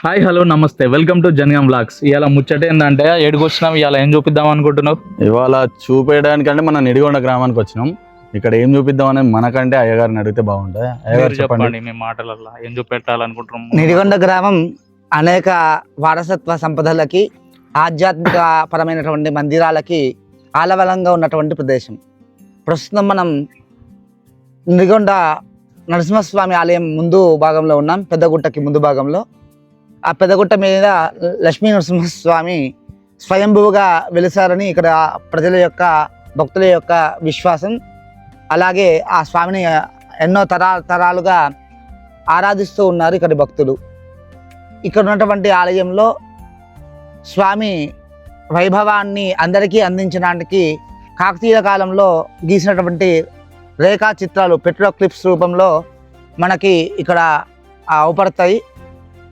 Hi hello నమస్తే welcome to Jangaon blogs. ఇవాళ ముచ్చట ఏంటంటే ఏడుకు వచ్చినాం, ఇవాళ ఏం చూపిద్దాం అనుకుంటున్నావు? ఇవాళ చూపేయడానికంటే మనం నిడిగొండ గ్రామానికి వచ్చినాం. ఇక్కడ ఏం చూపిద్దాం అనేది మనకంటే అయ్యగారిని అడిగితే బాగుంటుంది. అయ్యగారు చెప్పండి మీ మాటలలో ఏం చూపెట్టాలనుకుంటున్నాం. నిడిగొండ గ్రామం అనేక వారసత్వ సంపదలకి ఆధ్యాత్మిక పరమైనటువంటి మందిరాలకి ఆలవలంగా ఉన్నటువంటి ప్రదేశం. ప్రస్తుతం మనం నిడిగొండ నరసింహస్వామి ఆలయం ముందు భాగంలో ఉన్నాం, పెద్దగుట్టకి ముందు భాగంలో. ఆ పెద్దగుట్ట మీద లక్ష్మీ నరసింహస్వామి స్వయంభువుగా వెలిసారని ఇక్కడ ప్రజల యొక్క భక్తుల యొక్క విశ్వాసం. అలాగే ఆ స్వామిని ఎన్నో తరాలుగా ఆరాధిస్తూ ఉన్నారు ఇక్కడి భక్తులు. ఇక్కడ ఉన్నటువంటి ఆలయంలో స్వామి వైభవాన్ని అందరికీ అందించడానికి కాకతీయ కాలంలో గీసినటువంటి రేఖా చిత్రాలు పెట్రో క్లిప్స్ రూపంలో మనకి ఇక్కడ అవపడతాయి.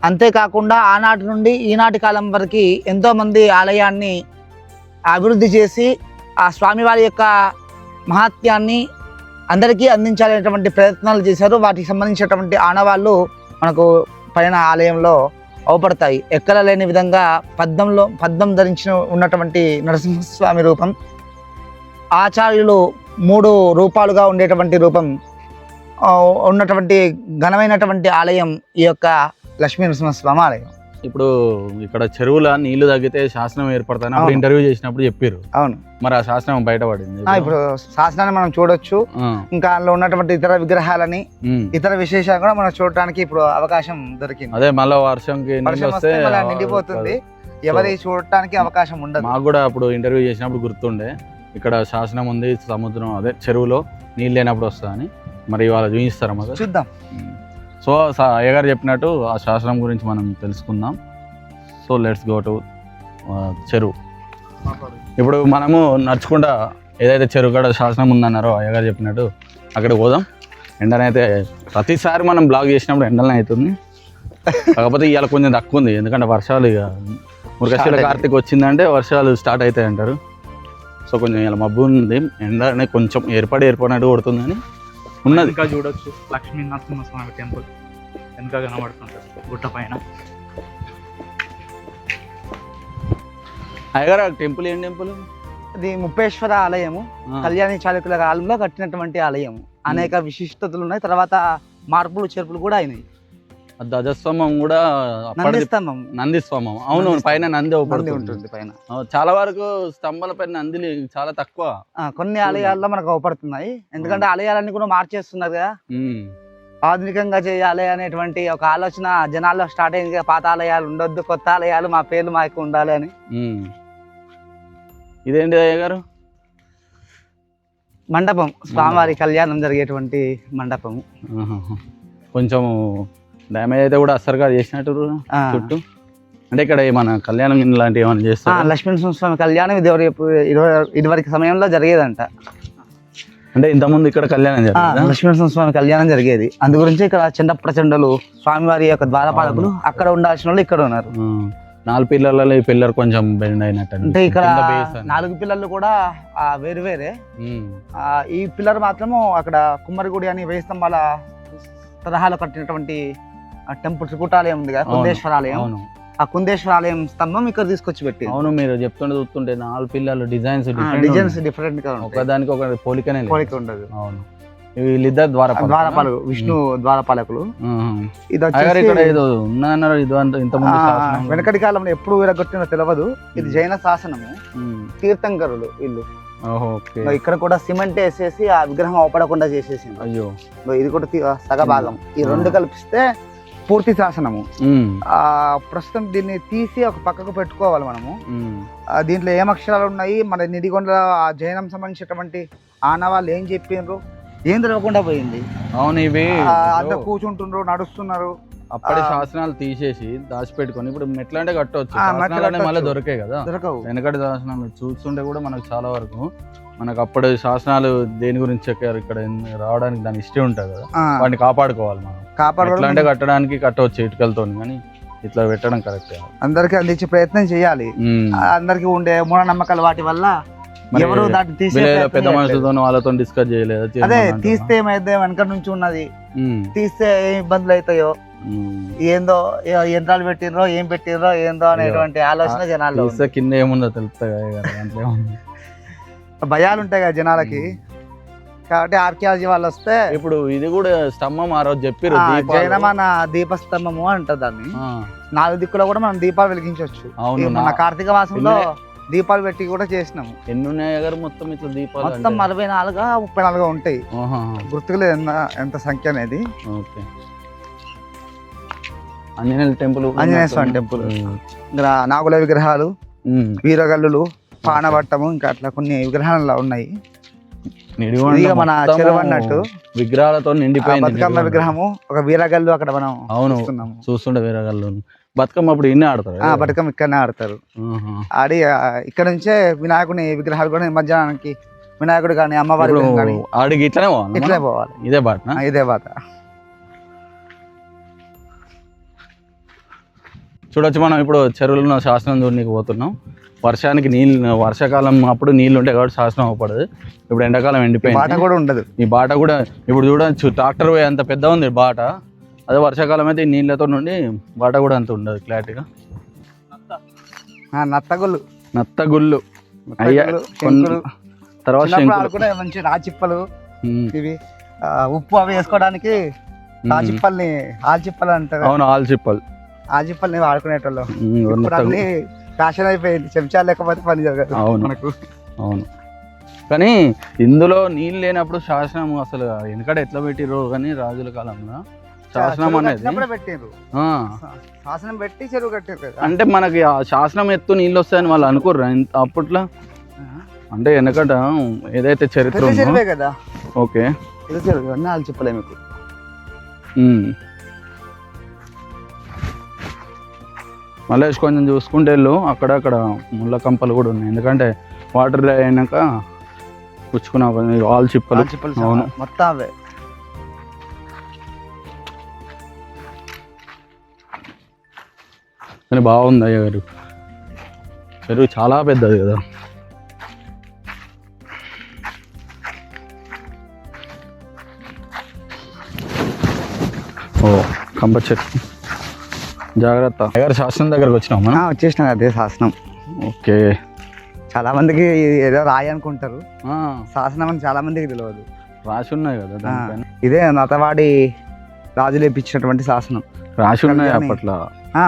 అంతేకాకుండా ఆనాటి నుండి ఈనాటి కాలం వరకు ఎంతోమంది ఆలయాన్ని అభివృద్ధి చేసి ఆ స్వామివారి యొక్క మహాత్యాన్ని అందరికీ అందించాలనేటువంటి ప్రయత్నాలు చేశారు. వాటికి సంబంధించినటువంటి ఆనవాళ్ళు మనకు పైన ఆలయంలో అవపడతాయి. ఎక్కడ లేని విధంగా పద్మం ధరించి ఉన్నటువంటి నరసింహస్వామి రూపం, ఆచార్యులు 3 రూపాలుగా ఉండేటువంటి రూపం ఉన్నటువంటి ఘనమైనటువంటి ఆలయం ఈ యొక్క లక్ష్మీ నరసింహస్వామి ఆలయం. ఇప్పుడు ఇక్కడ చెరువుల నీళ్లు తగ్గితే శాసనం ఏర్పడతాయని అప్పుడు ఇంటర్వ్యూ చేసినప్పుడు చెప్పారు. అవును, మరి ఆ శాసనం బయటపడింది. ఇప్పుడు శాసనాన్ని మనం చూడొచ్చు. ఇంకా అందులో ఉన్నటువంటి ఇతర విగ్రహాలని ఇతర విశేషాలు కూడా మనం చూడటానికి ఇప్పుడు అవకాశం దొరికింది. అదే మళ్ళీ వర్షంకి నిండిపోతుంది, ఎవరి చూడటానికి అవకాశం ఉండదు. మాకు కూడా అప్పుడు ఇంటర్వ్యూ చేసినప్పుడు గుర్తుండే ఇక్కడ శాసనం ఉంది, సముద్రం అదే చెరువులో నీళ్ళు లేనప్పుడు వస్తుందని. మరి ఇవాళ చూపిస్తారా మాకు? చూద్దాం. సో అయ్యగారు చెప్పినట్టు ఆ శాసనం గురించి మనం తెలుసుకుందాం. సో లెట్స్ గో టు చెరువు. ఇప్పుడు మనము నడుచుకుంటా ఏదైతే చెరువు కాడ శాసనం ఉందన్నారో అయ్యగారు చెప్పినట్టు అక్కడికి పోదాం. ఎండనైతే ప్రతిసారి మనం బ్లాగ్ చేసినప్పుడు ఎండలనే అవుతుంది, కాకపోతే ఇవాళ కొంచెం తక్కువ ఉంది. ఎందుకంటే వర్షాలు ఇక మృగశిల కార్తీక్ వచ్చిందంటే వర్షాలు స్టార్ట్ అవుతాయి అంటారు. సో కొంచెం ఇలా మబ్బు ఉంది, ఎండ అనేది కొంచెం ఏర్పడినట్టు కొడుతుందని ఉన్నది. ఇంకా చూడొచ్చు లక్ష్మీ నరసింహస్వామి టెంపుల్ వెనుక కనబడుతుంటుంది గుట్ట పైన. అయ్యగారు టెంపుల్ ఏం టెంపుల్? ఇది ముప్పేశ్వర ఆలయము, కళ్యాణి చాళుక్యుల కాలంలో కట్టినటువంటి ఆలయము. అనేక విశిష్టతలు ఉన్నాయి, తర్వాత మార్పులు చేర్పులు కూడా అయినాయి. ధ్వజస్తంభం కూడా నందిస్తంభం. అవును, పైన నంది ఉంటుంది పైన. చాలా వరకు స్తంభాల పైన నందిని చాలా తక్కువ. కొన్ని ఆలయాల్లో మనకు అవపడుతున్నాయి, ఎందుకంటే ఆలయాలన్నీ కూడా మార్చేస్తున్నారు కదా. ఆధునికంగా చేయాలి అనేటువంటి ఒక ఆలోచన జనాల్లో స్టార్ట్ అయింది. పాత ఆలయాలు ఉండొద్దు, కొత్త ఆలయాలు మా పేర్లు మాకు ఉండాలి అని. ఇదేంటి అయ్యగారు? మండపం, స్వామివారి కళ్యాణం జరిగేటువంటి మండపము. కొంచెం డ్యామేజ్ అయితే కూడా అసలుగా చేసినట్టు చుట్టూ. అంటే ఇక్కడ మన కళ్యాణం ఇలాంటివి ఏమైనా చేస్తారు? లక్ష్మీనరసింహస్వామి కళ్యాణం ఇదివరకు సమయంలో జరిగేదంట. అంటే ఇంతకుముందు ఇక్కడ కళ్యాణం జరిగేది, లక్ష్మీనరసింహస్వామి కళ్యాణం జరిగేది. అందు గురించి ఇక్కడ చెండ ప్రచండలు స్వామివారి యొక్క ద్వారపాలకులు అక్కడ ఉండాల్సిన వాళ్ళు ఇక్కడ ఉన్నారు. 4 పిల్లర్లలో ఈ పిల్లర్ కొంచెం బెండ్ అయినట్టు. అంటే ఇక్కడ 4 పిల్లర్లు కూడా వేరు వేరే. ఈ పిల్లర్ మాత్రము అక్కడ కుమ్మరిగుడి అని 1000 స్తంభాల తరహాలో కట్టినటువంటి టెంపుల్ త్రికూటాలయం ఉంది కదా, కుందేశ్వర ఆలయం. ఆ కుందేశ్వర ఆలయం స్తంభం ఇక్కడ తీసుకొచ్చి పెట్టి. అవును, మీరు చెప్తుంటే చూస్తుంటే 4 పిల్లలు డిజైన్స్ డిఫరెంట్ గా ఒకదానికి ఒక పోలిక ఉండదు. అవును, వీళ్ళిద్దరు ద్వారపాలకులు, విష్ణు ద్వారపాలకులు. ఇక్కడ ఏదో ఉన్నాయన్నారు. వెనకటి కాలంలో ఎప్పుడు విరగొట్టినో తెలియదు. ఇది జైన శాసనము, తీర్థంకరులు వీళ్ళు. ఇక్కడ కూడా సిమెంట్ వేసేసి ఆ విగ్రహం అవపడకుండా చేసేసింది. అయ్యో, ఇది కూడా సగ భాగం. ఈ 2 కల్పిస్తే పూర్తి శాసనము. ప్రస్తుతం దీన్ని తీసి ఒక పక్కకు పెట్టుకోవాలి మనము. దీంట్లో ఏం అక్షరాలు ఉన్నాయి, మన నిడిగొండ జైనం సంబంధించినటువంటి ఆనవాళ్ళు ఏం చెప్పిండ్రు ఏం తెలియకుండా పోయింది. అవును, ఇవి అంతా కూర్చుంటుండ్రు, నడుస్తున్నారు. అప్పటి శాసనాలు తీసేసి దాచిపెట్టుకొని ఇప్పుడు మెట్ల అంటే కట్టవచ్చు, మళ్ళీ దొరికాయి కదా. వెనకటి శాసనాలు చూస్తుంటే కూడా మనకు చాలా వరకు మనకు అప్పటి శాసనాలు దేని గురించి చెప్పారు, ఇక్కడ రావడానికి దాని ఇష్టం ఉంటుంది కదా, వాటిని కాపాడుకోవాలి. మనం అంటే కట్టడానికి కట్టవచ్చు ఇటుకలతో, కానీ ఇట్లా పెట్టడం కరెక్ట్. అందరికి అందించే ప్రయత్నం చేయాలి. అందరికి ఉండే మూఢనమ్మకాలు వాటి వల్ల ఎవరు దాన్ని తీసే పెద్ద మనుషులతో వాళ్ళతో డిస్కస్ చేయలేదు. అదే తీస్తే ఏమైతే వెనక నుంచి ఉన్నది, తీస్తే ఏ ఇబ్బందులు అవుతాయో ఏందో యంత్రాలు పెట్టిర్రో ఏం పెట్టిర్రో ఏందో అనేటువంటి ఆలోచన జనాల్లో ఉంది. చూస్తే కింద ఏముందో తెలుస్తుంది కదా దాంట్లో ఏముంది. భయాలు ఉంటాయి కదా జనాలకి, కాబట్టి ఆర్కియాలజీ వాళ్ళు వస్తే ఇప్పుడు ఇది కూడా స్తంభం ఆ రోజు చెప్పారు జైనమాన దీపస్తంభము అంటారు దాన్ని. 4 దిక్కులో కూడా మనం దీపాలు వెలిగించవచ్చు. అవును, మన కార్తీక మాసంలో దీపాలు పెట్టి కూడా చేసినాము. ఎన్ని ఉన్నాయి గారు మొత్తం ఇట్లా దీపాలు? మొత్తం 44 34 ఉంటాయి, గుర్తుకులేదు ఎంత సంఖ్య అనేది. ఓకే. ఆంజనేయ టెంపుల్, ఆంజనేయ స్వామి టెంపుల్, నాగుల విగ్రహాలు, వీరగల్లులు, పానవట్టము, ఇంకా అట్లా కొన్ని విగ్రహాలు ఉన్నాయి. మన చెరువు అన్నట్టు విగ్రహాలతో నిండిపోయింది. బతుకమ్మ విగ్రహము, ఒక వీరగల్లు అక్కడ మనం చూస్తుండే వీరగల్లు. బతుకమ్మ అప్పుడు ఇన్నే ఆడతారు? బతుకమ్మ ఇక్కడనే ఆడతారు. ఆడి ఇక్కడ నుంచే వినాయకుని విగ్రహాలు కూడా నిమజ్జనానికి వినాయకుడు కానీ అమ్మవారి ఆడికి ఇట్లనే పోవాలి. ఇదే బాట, ఇదే బాట. చూడొచ్చు. మనం ఇప్పుడు చెరువులో శాసనం చూడడానికి పోతున్నాం. వర్షానికి నీళ్ళు, వర్షాకాలం అప్పుడు నీళ్ళు ఉంటాయి కాబట్టి శాసనం అవ్వపడదు. ఇప్పుడు ఎండాకాలం ఎండిపోయింది, బాట కూడా ఉండదు. ఈ బాట కూడా ఇప్పుడు చూడొచ్చు, ట్రాక్టర్ పోయి అంత పెద్ద ఉంది బాట. అదే వర్షాకాలం అయితే ఈ నీళ్ళతో నుండి బాట కూడా అంత ఉండదు క్లారిటీగా. నత్తగుళ్ళు తర్వాత మంచి రాచిప్పలు, ఇవి ఉప్పు అవి వేసుకోవడానికి రాచిప్పల్ని ఆల్చిప్పలు అంటారు. అవును, ఆల్చిప్పలు. ఆల్చిప్పల్ని వాడుకునేటోళ్ళు. ఇప్పుడు అన్ని ఫ్యాషన్ అయిపోయింది, చెంచాలు లేకపోతే పని జరగదు మనకు. అవును, కానీ ఇందులో నీళ్ళు లేనప్పుడు శాసనం అసలు వెనకడ ఎట్లా పెట్టిర్రు కానీ రాజుల కాలంలో శాసనం అనేది పెట్టారు. శాసనం పెట్టి చెరువు కట్టారు. అంటే మనకి ఆ శాసనం ఎత్తు నీళ్ళు వస్తాయని వాళ్ళు అనుకోర్రు అప్పట్లో? అంటే వెనకట ఏదైతే చరిత్ర చెరువే కదా. ఓకే, చెరువు అన్నీ వాళ్ళు చెప్పలే మీకు. మళ్ళీ కొంచెం చూసుకుంటే వెళ్ళు, అక్కడక్కడ ముళ్ళ కంపలు కూడా ఉన్నాయి. ఎందుకంటే వాటర్ అయినాక పుచ్చుకున్నా ఆల్ చిప్పలు. అవును, మొత్తం అవే. కానీ బాగుంది అయ్య గారు, చెరువు చాలా పెద్దది కదా. ఓ కంప చెట్టు, జాగ్రత్త. అయ్యగారు శాసనం దగ్గరకు వచ్చినామా? వచ్చేసినా అదే శాసనం. ఓకే. చాలా మందికి ఏదో రాయి అనుకుంటారు, శాసనం అని చాలా మందికి తెలియదు. రాసి ఉన్నాయి కదా, ఇదే నతవాడి రాజులు ఇప్పించినటువంటి శాసనం. రాసి ఉన్నాయి అప్పట్లో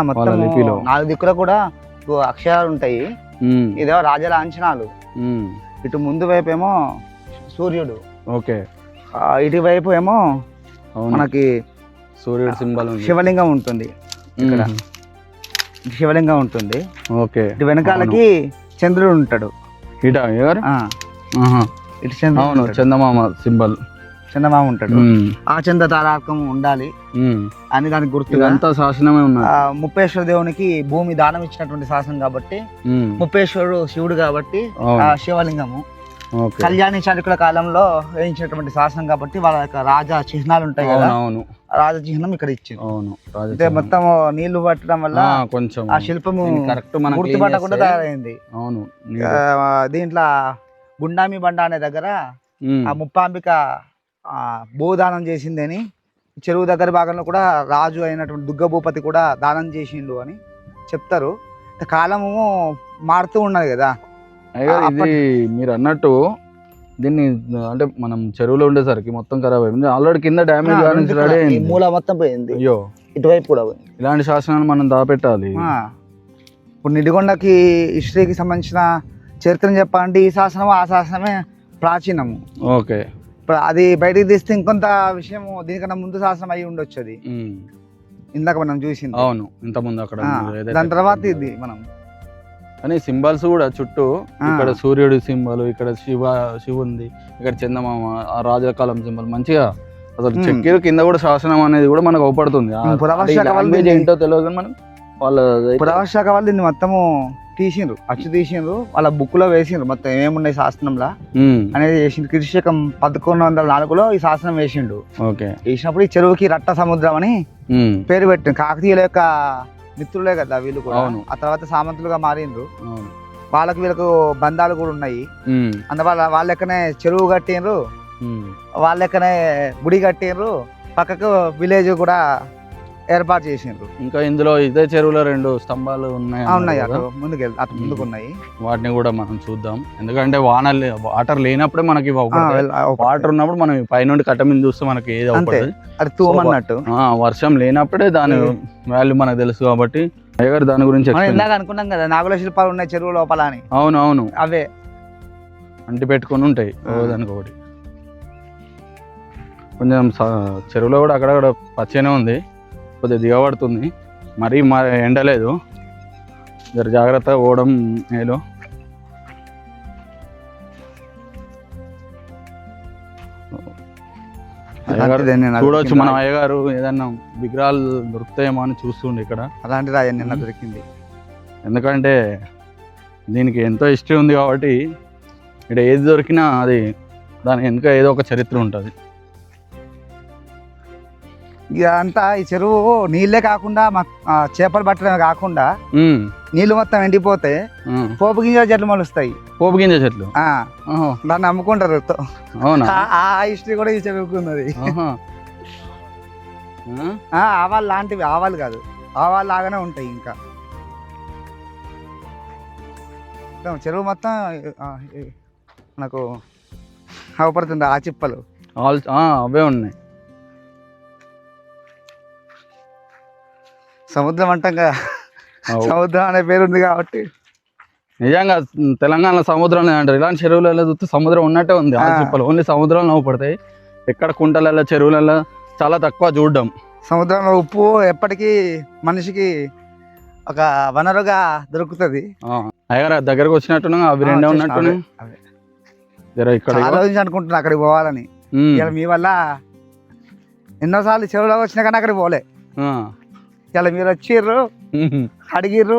మొత్తం 4 దిక్కులో కూడా అక్షరాలు ఉంటాయి. ఇదేమో రాజ లాంఛనాలు. ఇటు ముందు వైపు ఏమో సూర్యుడు. ఓకే. ఇటు వైపు ఏమో మనకి సూర్యుడు సింబల్, శివలింగం ఉంటుంది. ఇక్కడ శివలింగం ఉంటుంది. ఓకే. ఇటు వెనకాలకి చంద్రుడు ఉంటాడు. ఇటు చంద్రుడు, చందమామ సింబల్, చందమామ ఉంటాడు. ఆ చంద్ర తారాకం ఉండాలి అని దానికి గుర్తుగా అంతా శాసనమే ఉన్నది. ముప్పేశ్వర దేవునికి భూమి దానం ఇచ్చినటువంటి శాసనం కాబట్టి, ముప్పేశ్వరుడు శివుడు కాబట్టి ఆ శివలింగము. కళ్యాణి చాళుక్యుల కాలంలో వేయించినటువంటి శాసనం కాబట్టి వాళ్ళ యొక్క రాజా చిహ్నాలు ఉంటాయి కదా, రాజ చిహ్నం ఇక్కడ ఇచ్చింది. అంటే మొత్తం నీళ్లు పట్టడం వల్ల కొంచెం ఆ శిల్పము గుర్తుపట్టకుండా తయారైంది. అవును. దీంట్లో గుండామి బండ అనే దగ్గర ఆ ముప్పాంబిక భూదానం చేసింది అని, చెరువు దగ్గర భాగంలో కూడా రాజు అయినటువంటి దుగ్గ భూపతి కూడా దానం చేసిండు అని చెప్తారు. కాలము మారుతూ ఉన్నది కదా. ఇది మీరు అన్నట్టు దీన్ని అంటే మనం చెరువులో ఉండేసరికి మొత్తం ఖరాబ్ అయిపోయింది. ఆల్రెడీ కింద డ్యామేజ్, మూల మొత్తం పోయింది. అయ్యో, ఇటువైపు కూడా పోయింది. ఇలాంటి శాసనాలు మనం దాపెట్టాలి. ఇప్పుడు నిడిగొండకి హిస్టరీకి సంబంధించిన చరిత్రను చెప్పాలంటే ఈ శాసనం ఆ శాసనమే ప్రాచీనము. ఓకే. ఇప్పుడు అది బయటికి తీస్తే ఇంకొంత విషయం దీనికన్నా ముందు శాసనం అయి ఉండొచ్చు. అది ఇందాక మనం చూసింది. అవును, ఇంత ముందు అక్కడ. దాని తర్వాత ఇది మనం కానీ సింబల్స్ కూడా చుట్టూ, ఇక్కడ సూర్యుడి సింబల్, ఇక్కడ శివుంది, ఇక్కడ చందమామ, ఆ రాజకాలం సింబల్ మంచిగా అసలు చెక్కిరు. కింద కూడా శాసనం అనేది కూడా మనకు అవపడుతుంది. ఏంటో తెలియదు మనం. వాళ్ళ పురావశాఖ వాళ్ళు దీన్ని మొత్తము తీసిండ్రు, అచ్చు తీసిండ్రు, వాళ్ళ బుక్ లో వేసిండ్రు మొత్తం ఏమేమున్నాయి శాసనంలా అనేది చేసిండు. క్రిశకం 1104లో ఈ శాసనం వేసిండు. వేసినప్పుడు ఈ చెరువుకి రట్ట సముద్రం అని పేరు పెట్టిండు. కాకతీయుల యొక్క మిత్రులే కదా వీళ్ళు కూడా. ఆ తర్వాత సామంతులుగా మారిండ్రు. వాళ్ళకి వీళ్ళకు బంధాలు కూడా ఉన్నాయి. అందువల్ల వాళ్ళ లెక్కనే చెరువు కట్టిండ్రు, వాళ్ళ లెక్కనే గుడి కట్టిండ్రు, పక్కకు విలేజ్ కూడా ఏర్పాటు చేసిండ్రు. ఇంకా ఇందులో ఇదే చెరువులో 2 స్తంభాలు ఉన్నాయి ఉన్నాయి అన్నారు అటు ముందుకు అటు ముందుకు ఉన్నాయి. వాటిని కూడా మనం చూద్దాం. ఎందుకంటే వాటర్ లేనప్పుడే మనకి వాటర్ ఉన్నప్పుడు మనం పైనుండి కట్ట మీద చూస్తే మనకి ఏది అవుతుంది, అది తూమన్నట్టు. వర్షం లేనప్పుడే దాని వాల్యూ మనకు తెలుసు కాబట్టి అయ్యగారు దాని గురించి ఇందాక అనుకున్నాం కదా నాగుల శిల్పాలు ఉన్నాయి చెరువు లోపల అని. అవును అవే అంటి పెట్టుకొని ఉంటాయి దానికి ఒకటి. కొంచెం చెరువులో కూడా అక్కడక్కడ పచ్చనే ఉంది, కొద్దిగా దిగబడుతుంది, మరీ ఎండలేదు, జర జాగ్రత్తగా పోవడం మేలు. చూడవచ్చు మనం అయ్యగారు ఏదన్నా విగ్రహాలు దొరుకుతాయేమో అని చూస్తుండే ఇక్కడ. అలాంటి రాయి నిన్న దొరికింది. ఎందుకంటే దీనికి ఎంతో హిస్టరీ ఉంది కాబట్టి ఇక్కడ ఏది దొరికినా అది దాని వెనుక ఏదో ఒక చరిత్ర ఉంటుంది. ఇదంతా ఈ చెరువు నీళ్ళే కాకుండా చేపలు పట్టడమే కాకుండా నీళ్ళు మొత్తం ఎండిపోతే పోపు గింజల చెట్లు మొలుస్తాయి. పోపు గింజ చెట్లు దాన్ని అమ్ముకుంటారు. అవునా? ఆ హిస్టరీ కూడా ఈ చెరువుకున్నది. ఆవాలు లాంటివి, ఆవాలు కాదు, ఆవాలు లాగానే ఉంటాయి. ఇంకా చెరువు మొత్తం మనకు అవపడుతుంది. ఆ చిప్పలు అవే ఉన్నాయి. సముద్రం అంటాం, సముద్రం అనే పేరు ఉంది కాబట్టి నిజంగా తెలంగాణ సముద్రం అంటారు. ఇలాంటి చెరువులలో చూస్తే సముద్రం ఉన్నట్టే ఉంది. ఆ చిప్పలు ఓన్లీ సముద్రంలో పడతాయి. ఎక్కడ కుంటలలో చెరువులలో చాలా తక్కువ చూడడం. సముద్రంలో ఉప్పు ఎప్పటికీ మనిషికి ఒక వనరుగా దొరుకుతుంది. అయ్యగారు దగ్గరకు వచ్చినట్టున్నా అవి 2 ఉన్నట్టు ఇక్కడ ఆలోచించి అనుకుంటున్నా అక్కడికి పోవాలని. మీ వల్ల ఎన్నోసార్లు చెరువులో వచ్చినా కానీ అక్కడికి పోలే. ఇలా మీరు వచ్చిర్రు, అడిగిర్రు,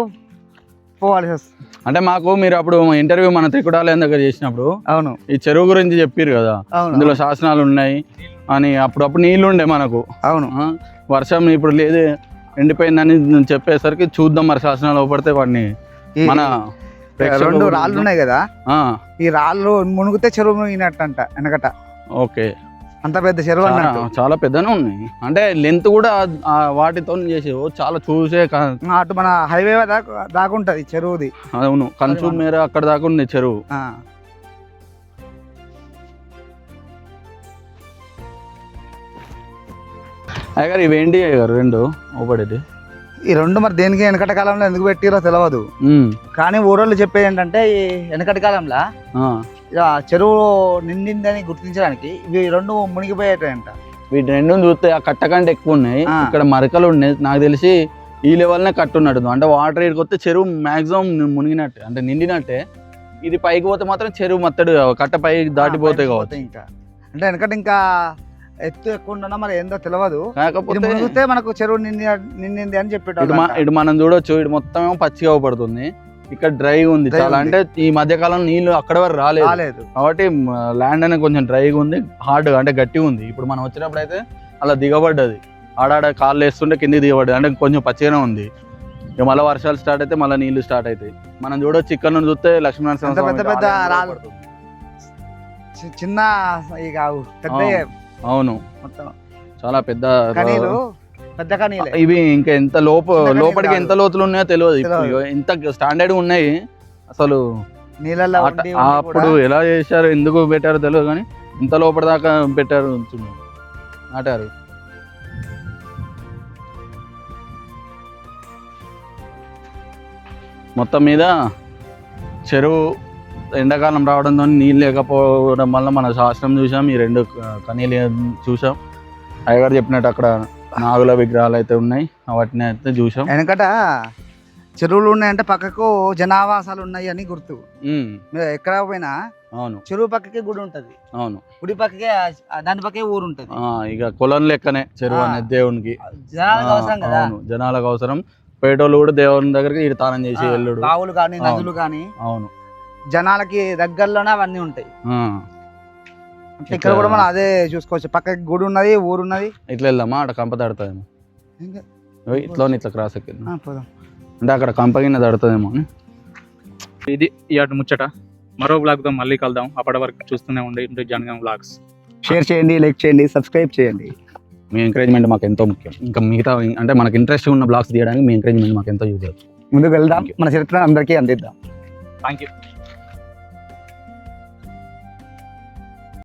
పోవాల్సి వస్తుంది. అంటే మాకు మీరు అప్పుడు ఇంటర్వ్యూ మన త్రికుటాలయం దగ్గర చేసినప్పుడు అవును ఈ చెరువు గురించి చెప్పారు కదా, ఇందులో శాసనాలు ఉన్నాయి అని. అప్పుడప్పుడు నీళ్లు ఉండే మనకు. అవును. వర్షం ఇప్పుడు లేదు ఎండిపోయిందని చెప్పేసరికి చూద్దాం మరి శాసనాలు పడితే వాడిని. మన 2 రాళ్ళు ఉన్నాయి కదా, ఈ రాళ్ళు మునిగితే చెరువు మునిగినట్టంట వెనకట. ఓకే, అంత పెద్ద చెరువు అన్నట్టు. చాలా పెద్దనే ఉన్నాయి. అంటే లెంత్ కూడా వాటితో చేసే చాలా చూసే అటు మన హైవే దాకా ఉంటది చెరువుది. అవును, కంచు మేర అక్కడ దాకా ఉంది చెరువు. అయ్యగారు ఇవేంటి అయ్యగారు 2 ఓపడేది? ఈ 2 మరి దేనికి వెనకటి కాలంలో ఎందుకు పెట్టిరో తెలియదు, కానీ ఊరోళ్ళు చెప్పేది ఏంటంటే ఈ వెనకటి కాలంలో చెరువు నిండిందని గుర్తించడానికి ఇవి 2 మునిగిపోయేటంట. వీటి 2 చూస్తే ఆ కట్ట కంటే ఎక్కువ ఉన్నాయి. ఇక్కడ మరకలు ఉన్నాయి. నాకు తెలిసి ఈ లెవెల్నే కట్టున్నట్టు. అంటే వాటర్ ఇక్కడికి వస్తే చెరువు మాక్సిమం మునిగినట్టే, అంటే నిండినట్టే. ఇది పైకి పోతే మాత్రం చెరువు మత్తడు కట్ట పైకి దాటిపోతే కావచ్చు. ఇంకా అంటే వెనకటి ఇంకా ఎత్తు ఎక్కువ ఉన్నా మరి ఏందో తెలియదు. కాకపోతే మనకు చెరువు నిండింది అని చెప్పేటప్పుడు ఇటు మనం చూడొచ్చు. ఇటు మొత్తం ఏమో పచ్చిగా పడుతుంది, ఇక్కడ డ్రై ఉంది చాలా. అంటే ఈ మధ్య కాలం నీళ్లు అక్కడ వరకు రాలేదు కాబట్టి ల్యాండ్ అనేది కొంచెం డ్రైగా ఉంది, హార్డ్ అంటే గట్టిగా ఉంది. ఇప్పుడు మనం వచ్చినప్పుడు అయితే అలా దిగబడ్డది, ఆడాడ కాళ్ళు వేస్తుంటే కిందికి దిగబడ్డది, అంటే కొంచెం పచ్చిగానే ఉంది. ఇక మళ్ళీ వర్షాలు స్టార్ట్ అయితే మళ్ళీ నీళ్లు స్టార్ట్ అవుతాయి. మనం చూడొచ్చు ఇక్కడ నుంచి చూస్తే లక్ష్మీనరసింహ పెద్ద పెద్ద చిన్న పెద్ద. అవును, చాలా పెద్ద పెద్ద కనీలే ఇవి. ఇంకా ఎంత లోపలికి ఎంత లోతులు ఉన్నాయో తెలియదు. ఎంత స్టాండర్డ్ ఉన్నాయి అసలు. నీళ్ళల్లో అప్పుడు ఎలా చేశారు, ఎందుకు పెట్టారో తెలియదు, కానీ ఇంత లోపల దాకా పెట్టారు, నాటారు. మొత్తం మీద చెరువు ఎండాకాలం రావడంతో నీళ్ళు లేకపోవడం వల్ల మన శాస్త్రం చూసాం, ఈ 2 కనీలు చూసాం. అయ్యగారు చెప్పినట్టు అక్కడ నాగుల విగ్రహాలు అయితే ఉన్నాయి, వాటిని అయితే చూసాం. వెనకట చెరువులు ఉన్నాయంటే పక్కకు జనావాసాలు ఉన్నాయి అని గుర్తు. ఎక్కడ పోయినా అవును, చెరువు పక్కకే గుడి ఉంటది. అవును, గుడి పక్కకే దాని పక్కే ఊరు ఉంటది. ఇక కులం లెక్కనే చెరువు అనేది దేవునికి. జనాలకు అవసరం కదా. జనాలకు అవసరం. పేటోళ్ళు కూడా దేవుని దగ్గరికి తానం చేసి వెళ్ళడు. బావులు కానీ నదులు కానీ అవును జనాలకి దగ్గరలోనే అవన్నీ ఉంటాయి. ఇక్కడ కూడా మనం అదే చూసుకోవచ్చు. పక్కకి గుడి ఉన్నది, ఊరు ఉన్నది. ఇట్లా వెళ్దామా? అక్కడ కంప తడుతుందేమో. ఇట్లా క్రాస్ ఎక్కింది అంటే అక్కడ కంప కింద తడుతుందేమో. ఇది ఇయాటి ముచ్చట. మరో బ్లాగ్తో మళ్ళీ కలుద్దాం. అప్పటి వరకు చూస్తూనే ఉండే జనగాం బ్లాగ్స్. షేర్ చేయండి, లైక్ చేయండి, సబ్స్క్రైబ్ చేయండి. మీ ఎంకరేజ్మెంట్ మాకు ఎంతో ముఖ్యం. ఇంకా మిగతా అంటే మనకి ఇంట్రెస్ట్ ఉన్న బ్లాగ్స్ తీయడానికి మీ ఎంకరేజ్మెంట్ మాకు ఎంతో యూజ్ అవుతుంది. ముందుకు వెళ్దాం, మన చరిత్ర అందరికీ అందిద్దాం. Thank you.